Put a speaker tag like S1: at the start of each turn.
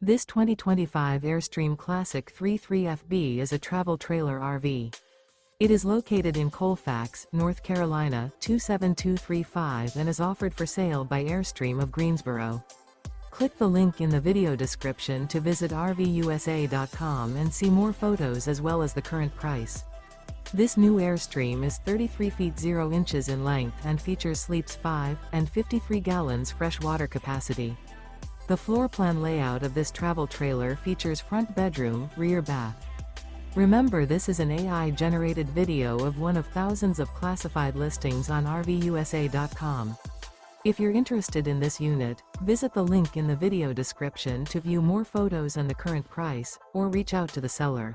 S1: This 2025 Airstream Classic 33FB is a travel trailer RV. It is located in Colfax, North Carolina 27235 and is offered for sale by Airstream of Greensboro. Click the link in the video description to visit RVUSA.com and see more photos as well as the current price. This new Airstream is 33 feet 0 inches in length and features sleeps 5 and 53 gallons fresh water capacity. The floor plan layout of this travel trailer features front bedroom, rear bath. Remember, this is an AI-generated video of one of thousands of classified listings on RVUSA.com. If you're interested in this unit, visit the link in the video description to view more photos and the current price, or reach out to the seller.